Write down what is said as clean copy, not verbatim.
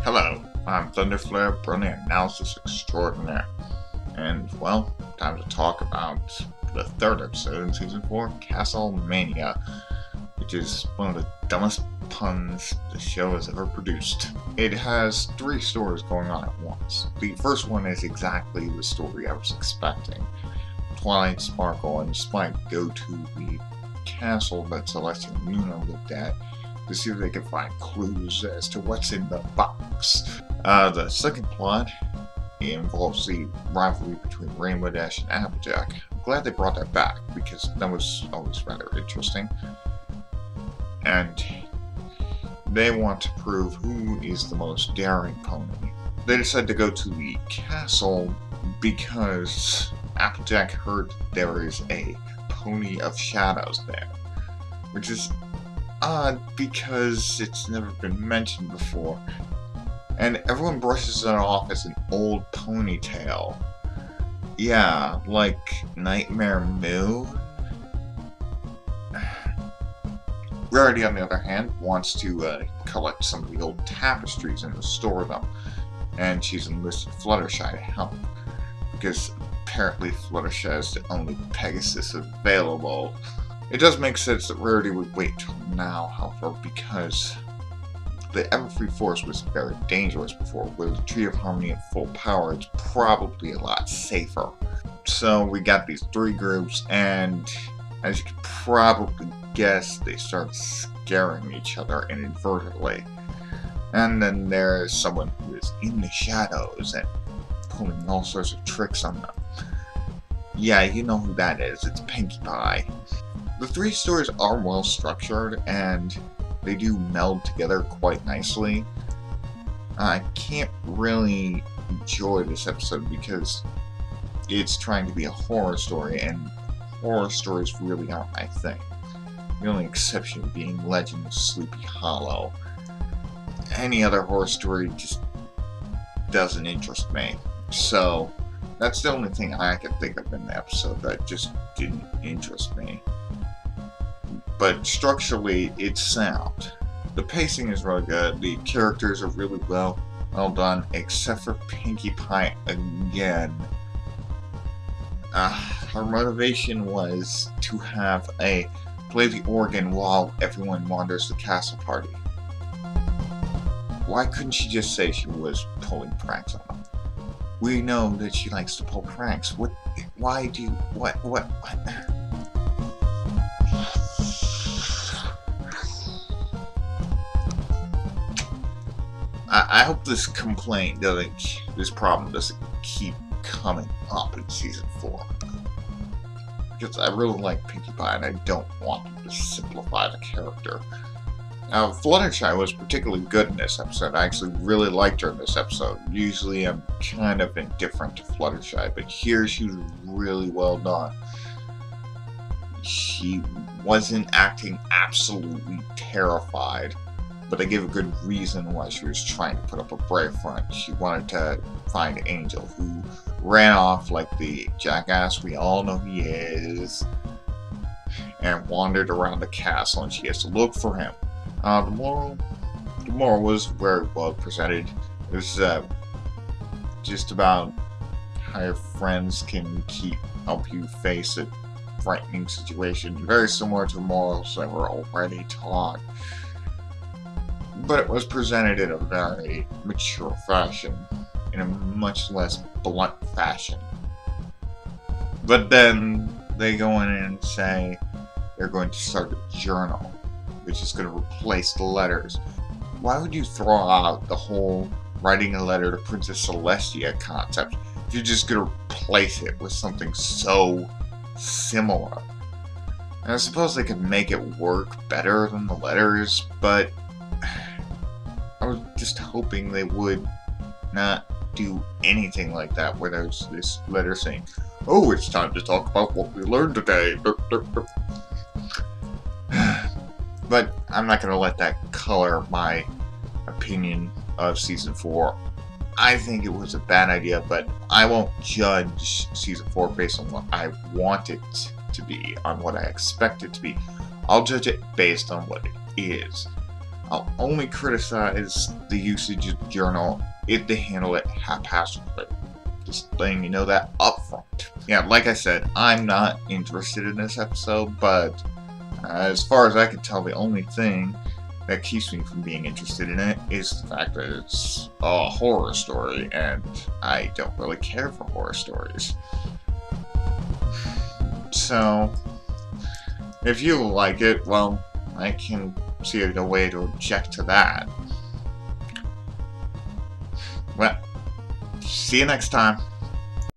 Hello, I'm Thunderflare, Brilliant Analysis Extraordinaire, and, well, time to talk about the third episode in Season 4, Castle Mania, which is one of the dumbest puns the show has ever produced. It has three stories going on at once. The first one is exactly the story I was expecting. Twilight, Sparkle, and Spike go to the castle that Celestia and Luna lived at to see if they can find clues as to what's in the box. The second plot involves the rivalry between Rainbow Dash and Applejack. I'm glad they brought that back because that was always rather interesting. And they want to prove who is the most daring pony. They decide to go to the castle because Applejack heard there is a pony of shadows there, which is odd because it's never been mentioned before, and everyone brushes it off as an old ponytail. Yeah, like Nightmare Moon. Rarity, on the other hand, wants to collect some of the old tapestries and restore them, and she's enlisted Fluttershy to help, because apparently Fluttershy is the only Pegasus available. It does make sense that Rarity would wait till now, however, because the Everfree Forest was very dangerous before. With the Tree of Harmony at full power, it's probably a lot safer. So we got these three groups, and as you can probably guess, they start scaring each other inadvertently. And then there's someone who is in the shadows and pulling all sorts of tricks on them. Yeah, you know who that is. It's Pinkie Pie. The three stories are well structured, and they do meld together quite nicely. I can't really enjoy this episode because it's trying to be a horror story, and horror stories really aren't my thing. The only exception being Legend of Sleepy Hollow. Any other horror story just doesn't interest me. So that's the only thing I can think of in the episode that just didn't interest me. But structurally, it's sound. The pacing is really good. The characters are really well done, except for Pinkie Pie again. Her motivation was to have play the organ while everyone wanders the castle party. Why couldn't she just say she was pulling pranks on them? We know that she likes to pull pranks. What? I hope this problem doesn't keep coming up in Season 4. Because I really like Pinkie Pie and I don't want them to simplify the character. Now, Fluttershy was particularly good in this episode. I actually really liked her in this episode. Usually I'm kind of indifferent to Fluttershy, but here she was really well done. She wasn't acting absolutely terrified, but they gave a good reason why she was trying to put up a brave front. She wanted to find Angel, who ran off like the jackass we all know he is, and wandered around the castle, and she has to look for him. The moral was very well presented. It was just about how your friends can help you face a frightening situation, very similar to morals that were already taught. But it was presented in a very mature fashion, in a much less blunt fashion. But then they go in and say they're going to start a journal, which is going to replace the letters. Why would you throw out the whole writing a letter to Princess Celestia concept if you're just going to replace it with something so similar? And I suppose they could make it work better than the letters, but I was just hoping they would not do anything like that, where there's this letter saying, "Oh, it's time to talk about what we learned today." But I'm not going to let that color my opinion of Season 4. I think it was a bad idea, but I won't judge Season 4 based on what I want it to be, on what I expect it to be. I'll judge it based on what it is. I'll only criticize the usage of the journal if they handle it haphazardly. Just letting you know that up front. Yeah, like I said, I'm not interested in this episode, but as far as I can tell, the only thing that keeps me from being interested in it is the fact that it's a horror story, and I don't really care for horror stories. So, if you like it, well, I can see a way to object to that. Well, see you next time.